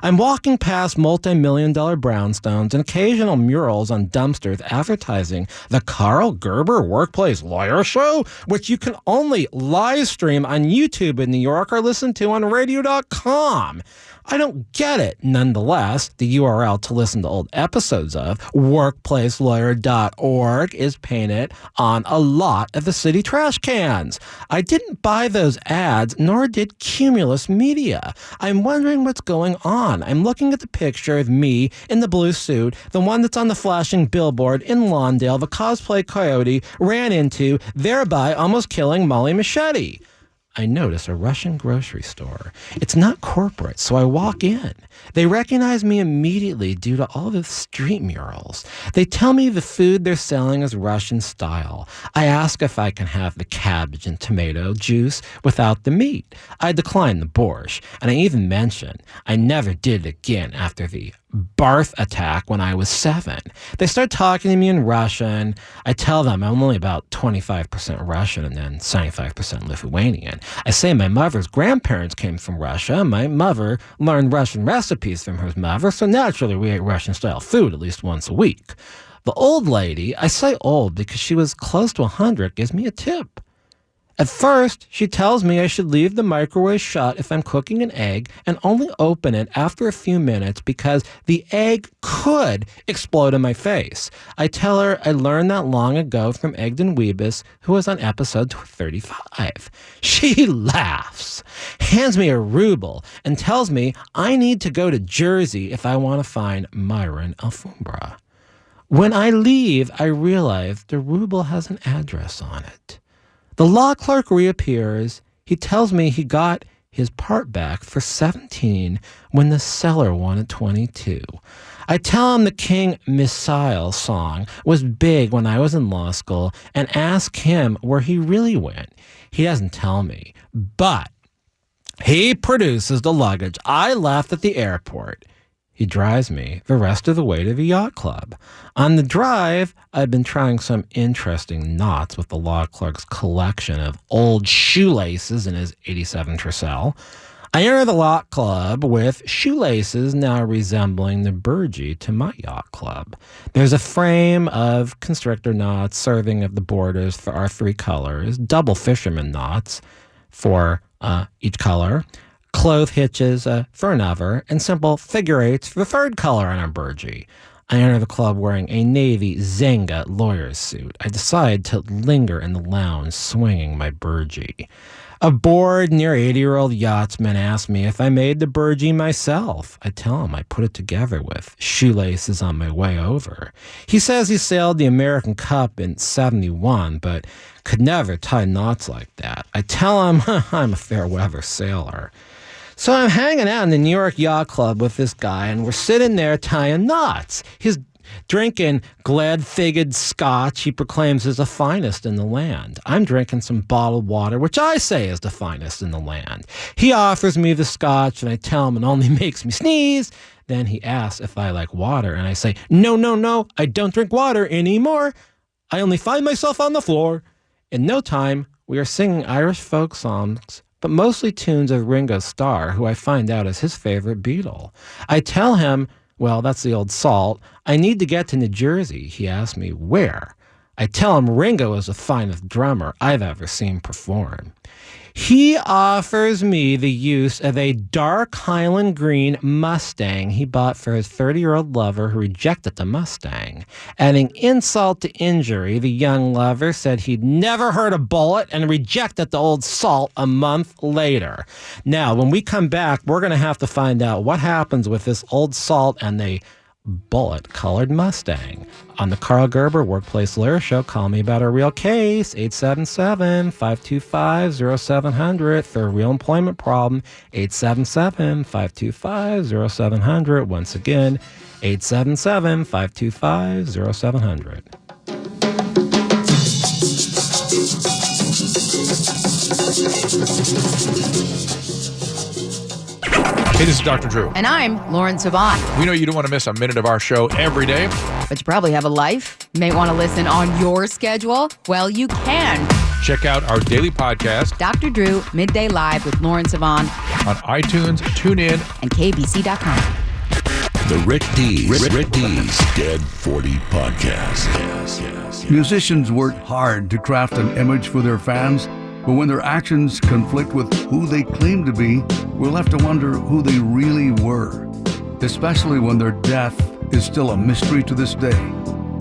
C: I'm walking past multi-million-dollar brownstones and occasional murals on dumpsters advertising the Karl Gerber Workplace Lawyer Show, which you can only live stream on YouTube in New York or listen to on radio.com. I don't get it. Nonetheless, the URL to listen to old episodes of workplacelawyer.org is painted on a lot of the city trash cans. I didn't buy those ads, nor did Cumulus Media. I'm wondering what's going on. I'm looking at the picture of me in the blue suit, the one that's on the flashing billboard in Lawndale the cosplay coyote ran into, thereby almost killing Molly Machete. I notice a Russian grocery store. It's not corporate, so I walk in. They recognize me immediately due to all the street murals. They tell me the food they're selling is Russian style. I ask if I can have the cabbage and tomato juice without the meat. I decline the borscht, and I even mention I never did it again after the Barth attack when I was 7. They start talking to me in Russian. I tell them I'm only about 25% Russian and then 75% Lithuanian. I say my mother's grandparents came from Russia. My mother learned Russian recipes from her mother, so naturally we ate Russian-style food at least once a week. The old lady, I say old because she was close to 100, gives me a tip. At first, she tells me I should leave the microwave shut if I'm cooking an egg and only open it after a few minutes because the egg could explode in my face. I tell her I learned that long ago from Egdon Webis, who was on episode 35. She laughs, hands me a ruble, and tells me I need to go to Jersey if I want to find Myron Alfombra. When I leave, I realize the ruble has an address on it. The law clerk reappears. He tells me he got his part back for 17 when the seller wanted 22. I tell him the King Missile song was big when I was in law school and ask him where he really went. He doesn't tell me, but he produces the luggage I left at the airport. He drives me the rest of the way to the yacht club. On the drive, I've been trying some interesting knots with the law clerk's collection of old shoelaces in his 87 Tercel. I enter the yacht club with shoelaces now resembling the burgee to my yacht club. There's a frame of constrictor knots serving of the borders for our three colors, double fisherman knots for each color, clothes hitches for another, and simple figure eights for the third color on our burgee. I enter the club wearing a navy Zanga lawyer's suit. I decide to linger in the lounge swinging my burgee. A bored, near 80-year-old yachtsman asked me if I made the burgee myself. I tell him I put it together with shoelaces on my way over. He says he sailed the American Cup in '71, but could never tie knots like that. I tell him I'm a fair-weather sailor. So I'm hanging out in the New York Yacht Club with this guy, and we're sitting there tying knots. He's drinking glad-figured scotch he proclaims is the finest in the land. I'm drinking some bottled water, which I say is the finest in the land. He offers me the scotch, and I tell him it only makes me sneeze. Then he asks if I like water, and I say, no, I don't drink water anymore. I only find myself on the floor. In no time, we are singing Irish folk songs, but mostly tunes of Ringo Starr, who I find out is his favorite Beatle. I tell him, well, that's the old salt. I need to get to New Jersey. He asks me, where? I tell him Ringo is the finest drummer I've ever seen perform. He offers me the use of a dark Highland green Mustang he bought for his 30-year-old lover who rejected the Mustang. Adding insult to injury, the young lover said he'd never heard a Bullit and rejected the old salt a month later. Now, when we come back, we're going to have to find out what happens with this old salt and the Bullit-colored Mustang. On the Karl Gerber Workplace Lawyer Show, call me about a real case, 877-525-0700. For a real employment problem, 877-525-0700. Once again, 877-525-0700.
S: Hey, this is Dr. Drew.
T: And I'm Lauren Savant.
S: We know you don't want to miss a minute of our show every day.
T: But you probably have a life. You may want to listen on your schedule. Well, you can.
S: Check out our daily podcast,
T: Dr. Drew, Midday Live with Lauren Savant,
S: on iTunes, TuneIn,
T: and KBC.com.
U: The Rick Dees Dead 40 Podcast. Yes.
V: Musicians work hard to craft an image for their fans. But when their actions conflict with who they claim to be, we're left to wonder who they really were. Especially when their death is still a mystery to this day.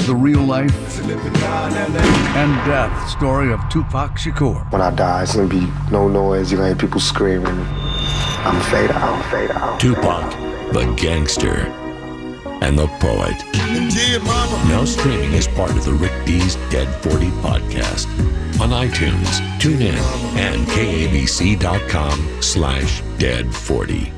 V: The real life and death story of Tupac Shakur.
W: When I die, it's gonna be no noise. You're gonna hear people screaming. I'm fade out.
U: Tupac, the gangster, and the poet. Now streaming as part of the Rick Dees Dead 40 podcast. On iTunes, TuneIn, and KABC.com/Dead40.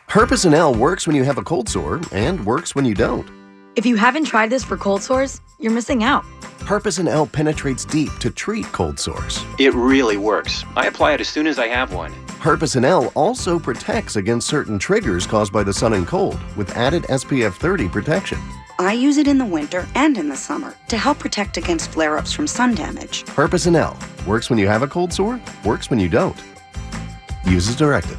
M: Herpes-L works when you have a cold sore and works when you don't.
N: If you haven't tried this for cold sores, you're missing out.
M: Herpes-L penetrates deep to treat cold sores.
O: It really works. I apply it as soon as I have one.
M: Herpes-L also protects against certain triggers caused by the sun and cold with added SPF 30 protection.
P: I use it in the winter and in the summer to help protect against flare-ups from sun damage.
M: Herpes-L works when you have a cold sore, works when you don't. Use as directed.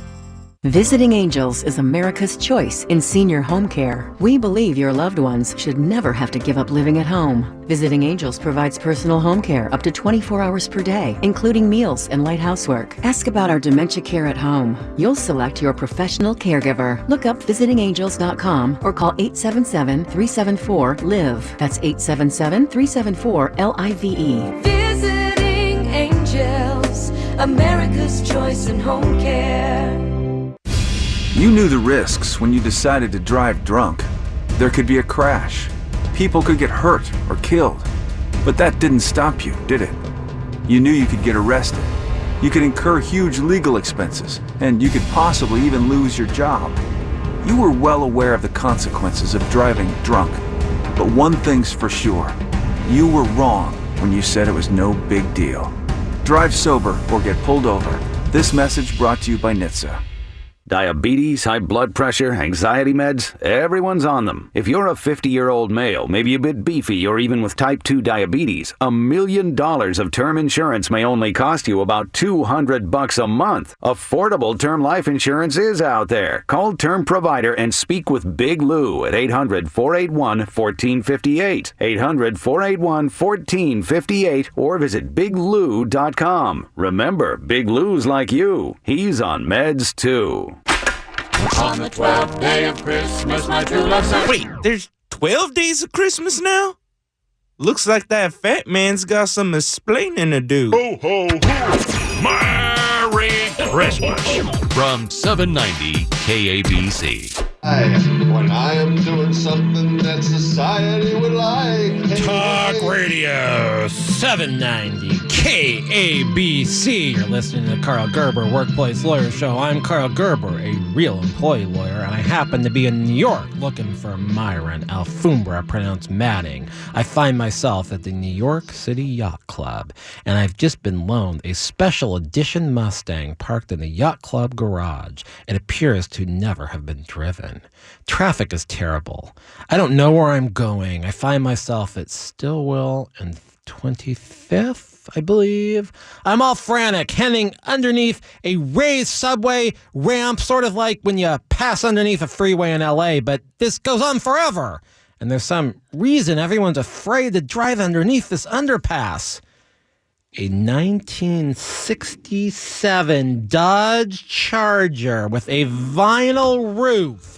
R: Visiting Angels is America's choice in senior home care. We believe your loved ones should never have to give up living at home. Visiting Angels provides personal home care up to 24 hours per day, including meals and light housework. Ask about our dementia care at home. You'll select your professional caregiver. Look up visitingangels.com or call 877-374-LIVE. That's 877-374-LIVE.
X: Visiting Angels, America's choice in home care.
Y: You knew the risks when you decided to drive drunk. There could be a crash. People could get hurt or killed. But that didn't stop you, did it? You knew you could get arrested. You could incur huge legal expenses, and you could possibly even lose your job. You were well aware of the consequences of driving drunk. But one thing's for sure. You were wrong when you said it was no big deal. Drive sober or get pulled over. This message brought to you by NHTSA.
D: Diabetes, high blood pressure, anxiety meds, everyone's on them. If you're a 50-year-old male, maybe a bit beefy, or even with type 2 diabetes, $1 million of term insurance may only cost you about $200 a month. Affordable term life insurance is out there. Call Term Provider and speak with Big Lou at 800-481-1458. 800-481-1458 or visit biglou.com. Remember, Big Lou's like you. He's on meds too.
U: On the 12th day of Christmas, my true love said...
E: Wait, there's 12 days of Christmas now? Looks like that fat man's got some explaining to do.
U: Ho, ho, ho! Merry Christmas from 790 KABC.
B: When I am doing something that society would like.
C: Talk Radio 790 KABC. You're listening to the Karl Gerber Workplace Lawyer Show. I'm Karl Gerber, a real employee lawyer, and I happen to be in New York looking for Myron Alfombra, pronounced Manning. I find myself at the New York City Yacht Club, and I've just been loaned a special edition Mustang parked in the Yacht Club garage. It appears to never have been driven. Traffic is terrible. I don't know where I'm going. I find myself at Stillwell and 25th, I believe. I'm all frantic, heading underneath a raised subway ramp, sort of like when you pass underneath a freeway in LA, but this goes on forever. And there's some reason everyone's afraid to drive underneath this underpass. A 1967 Dodge Charger with a vinyl roof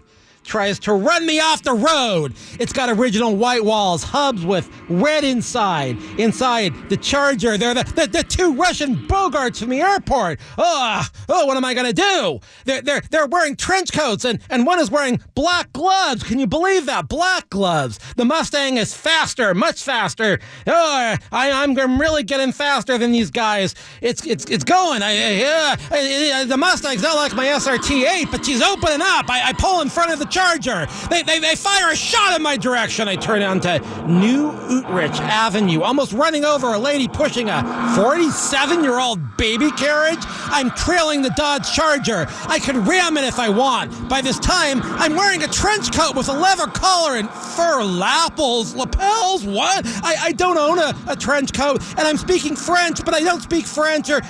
C: tries to run me off the road. It's got original white walls, hubs with red inside. Inside the Charger, they're the two Russian Bogarts from the airport. Oh, what am I gonna do? They're wearing trench coats and one is wearing black gloves. Can you believe that? Black gloves. The Mustang is faster, much faster. Oh, I'm really getting faster than these guys. It's going. The Mustang's not like my SRT8, but she's opening up. I pull in front of the Charger. They fire a shot in my direction. I turn onto New Utrecht Avenue, almost running over a lady pushing a 47-year-old baby carriage. I'm trailing the Dodge Charger. I could ram it if I want. By this time, I'm wearing a trench coat with a leather collar and fur lapels. Lapels? What? I don't own a trench coat, and I'm speaking French, but I don't speak French or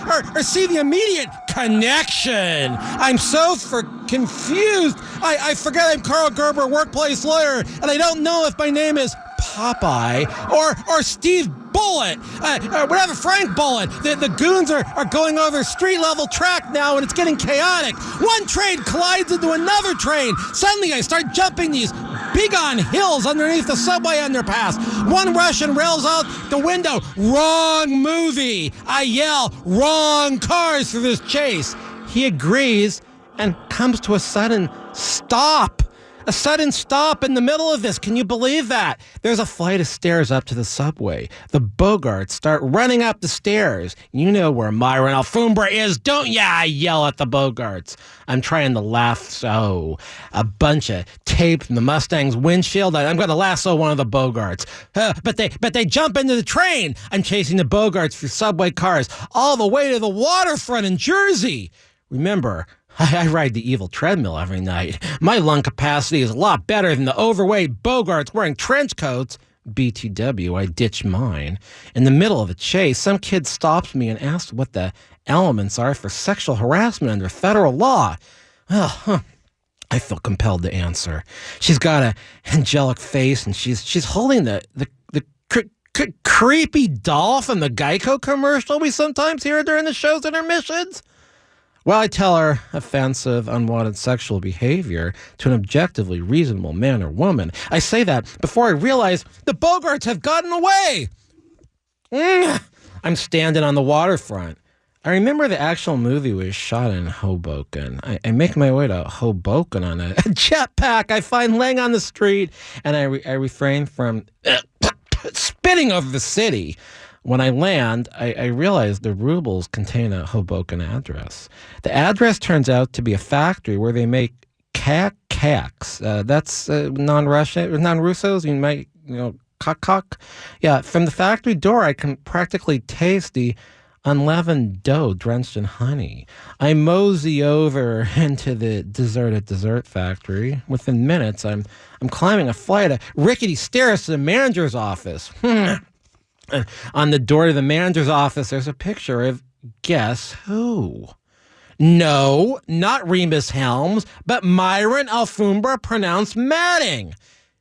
C: see the immediate connection. I'm so confused. I forget I'm Karl Gerber, workplace lawyer, and I don't know if my name is Popeye or Steve Bullit, or whatever, Frank Bullit. The goons are going over street level track now, and it's getting chaotic. One train collides into another train. Suddenly I start jumping these big on hills underneath the subway underpass. One Russian rails out the window. Wrong movie. I yell, wrong cars for this chase. He agrees and comes to a sudden stop. A sudden stop in the middle of this. Can you believe that? There's a flight of stairs up to the subway. The Bogarts start running up the stairs. You know where Myron Alfombra is, don't ya? I yell at the Bogarts. I'm trying to lasso a bunch of tape from the Mustang's windshield. I'm going to lasso one of the Bogarts. But they jump into the train. I'm chasing the Bogarts through subway cars all the way to the waterfront in Jersey. Remember, I ride the evil treadmill every night. My lung capacity is a lot better than the overweight Bogarts wearing trench coats. BTW, I ditched mine. In the middle of a chase, some kid stops me and asks what the elements are for sexual harassment under federal law. I feel compelled to answer. She's got an angelic face, and she's holding the creepy doll from the Geico commercial we sometimes hear during the show's intermissions. Well, I tell her offensive, unwanted sexual behavior to an objectively reasonable man or woman. I say that before I realize the Bogarts have gotten away. I'm standing on the waterfront. I remember the actual movie was shot in Hoboken. I make my way to Hoboken on a jetpack I find laying on the street, and I refrain from spitting over the city. When I land, I realize the rubles contain a Hoboken address. The address turns out to be a factory where they make kaks. That's non-Russian, non-Russos. You might, kak. Yeah, from the factory door, I can practically taste the unleavened dough drenched in honey. I mosey over into the deserted dessert factory. Within minutes, I'm climbing a flight of rickety stairs to the manager's office. On the door to the manager's office, there's a picture of guess who? No, not Rhemus Helms, but Myron Alfombra, pronounced Matting.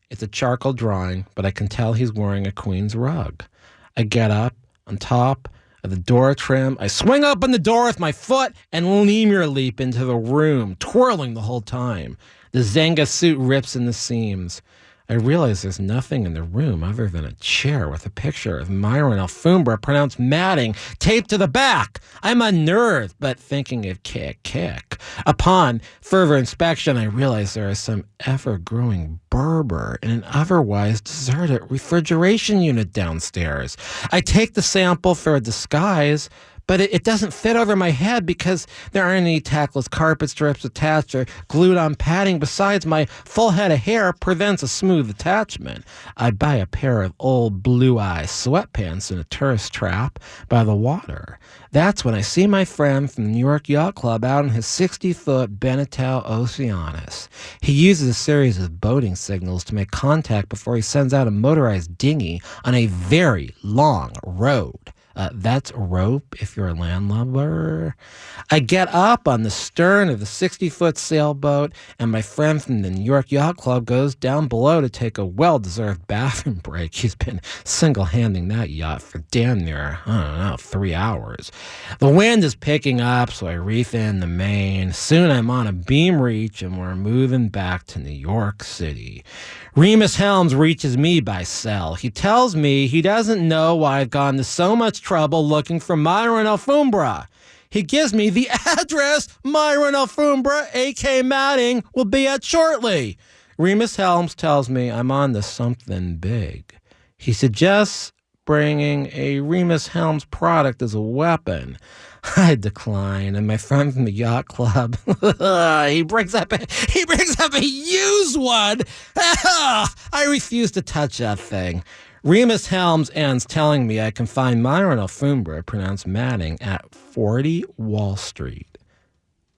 C: It's a charcoal drawing, but I can tell he's wearing a queen's rug. I get up on top of the door trim. I swing open the door with my foot and lemur leap into the room, twirling the whole time. The Zanga suit rips in the seams. I realize there's nothing in the room other than a chair with a picture of Myron Alfombra, pronounced Matting, taped to the back. I'm unnerved, but thinking of kick. Upon further inspection, I realize there is some ever-growing berber in an otherwise deserted refrigeration unit downstairs. I take the sample for a disguise, but it doesn't fit over my head because there aren't any tackless carpet strips attached or glued on padding. Besides, my full head of hair prevents a smooth attachment. I buy a pair of old blue-eye sweatpants in a tourist trap by the water. That's when I see my friend from the New York Yacht Club out on his 60-foot Beneteau Oceanus. He uses a series of boating signals to make contact before he sends out a motorized dinghy on a very long road. That's rope if you're a landlubber. I get up on the stern of the 60-foot sailboat, and my friend from the New York Yacht Club goes down below to take a well-deserved bathroom break. He's been single-handing that yacht for damn near, 3 hours. The wind is picking up, so I reef in the main. Soon I'm on a beam reach, and we're moving back to New York City. Rhemus Helms reaches me by cell. He tells me he doesn't know why I've gone to so much trouble looking for Myron Alfombra. He gives me the address Myron Alfombra, a.k. Matting, will be at shortly. Rhemus Helms tells me I'm on to something big. He suggests bringing a Rhemus Helms product as a weapon. I decline, and my friend from the yacht club, he brings up a used one. I refuse to touch that thing. Rhemus Helms ends telling me I can find Myron Alfombra, pronounced Matting, at 40 Wall Street,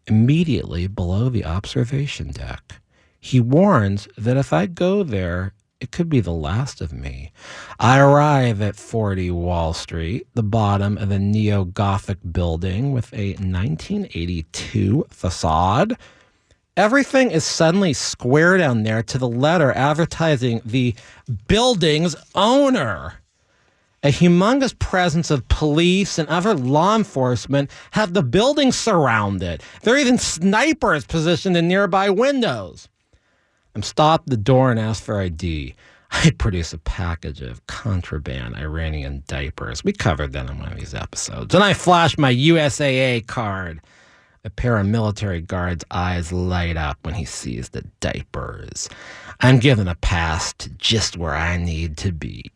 C: immediately below the observation deck. He warns that if I go there, it could be the last of me. I arrive at 40 Wall Street, the bottom of a neo-Gothic building with a 1982 facade. Everything is suddenly square down there to the letter, advertising the building's owner. A humongous presence of police and other law enforcement have the building surrounded. There are even snipers positioned in nearby windows. I'm stopped at the door and asked for ID. I produce a package of contraband Iranian diapers. We covered that in one of these episodes. And I flash my USAA card. A paramilitary guard's eyes light up when he sees the diapers. I'm given a pass to just where I need to be.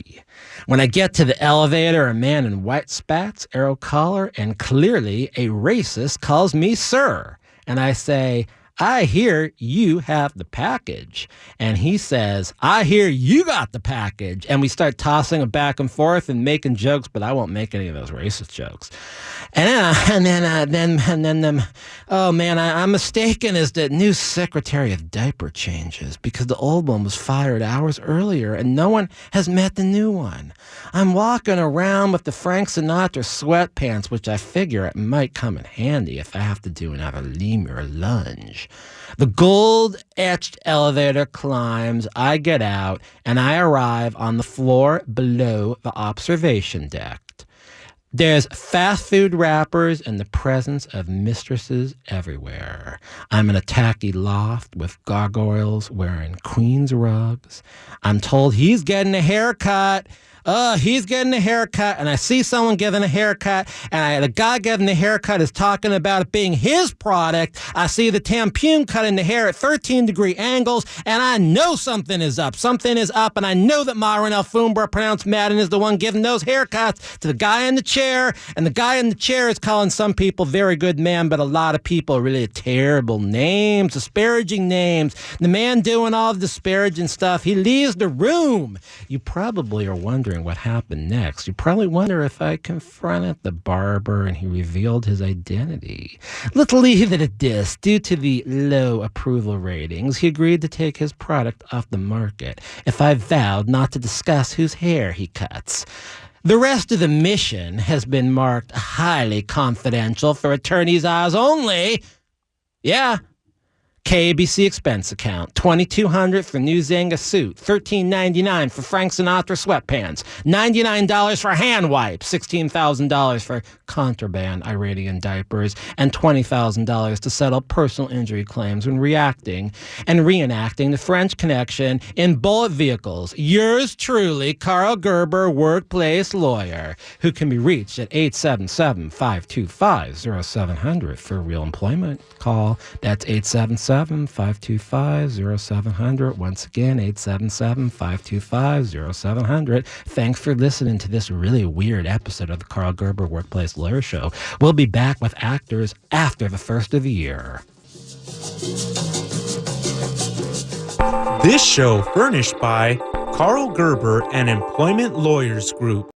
C: When I get to the elevator, a man in white spats, arrow collar, and clearly a racist calls me sir. And I say, I hear you have the package. And he says, I hear you got the package. And we start tossing it back and forth and making jokes, but I won't make any of those racist jokes. And then, oh man, I'm mistaken as the new secretary of diaper changes because the old one was fired hours earlier and no one has met the new one. I'm walking around with the Frank Sinatra sweatpants, which I figure it might come in handy if I have to do another lemur lunge. The gold-etched elevator climbs, I get out, and I arrive on the floor below the observation deck. There's fast food wrappers and the presence of mistresses everywhere. I'm in a tacky loft with gargoyles wearing queen's rugs. I'm told he's getting a haircut. He's getting a haircut, and I see someone giving a haircut, and the guy giving the haircut is talking about it being his product. I see the tampon cutting the hair at 13-degree angles, and I know something is up. Something is up, and I know that Myron Alfombra, pronounced Madden, is the one giving those haircuts to the guy in the chair, and the guy in the chair is calling some people very good men, but a lot of people really terrible names, disparaging names. The man doing all the disparaging stuff, he leaves the room. You probably are wondering wondering what happened next, you probably wonder if I confronted the barber and he revealed his identity. Let's leave it at this. Due to the low approval ratings, he agreed to take his product off the market if I vowed not to discuss whose hair he cuts. The rest of the mission has been marked highly confidential for attorney's eyes only. Yeah. KABC expense account, $2,200 for new Zanga suit, $1,399 for Frank Sinatra sweatpants, $99 for hand wipes, $16,000 for contraband Iranian diapers, and $20,000 to settle personal injury claims when re-enacting the French Connection in Bullit vehicles. Yours truly, Karl Gerber, workplace lawyer, who can be reached at 877-525-0700 for real employment. Call. That's 877-525-0700. Once again, 877-525-0700. Thanks for listening to this really weird episode of the Karl Gerber Workplace Lawyer Show. We'll be back with actors after the first of the year.
E: This show furnished by Karl Gerber and Employment Lawyers Group.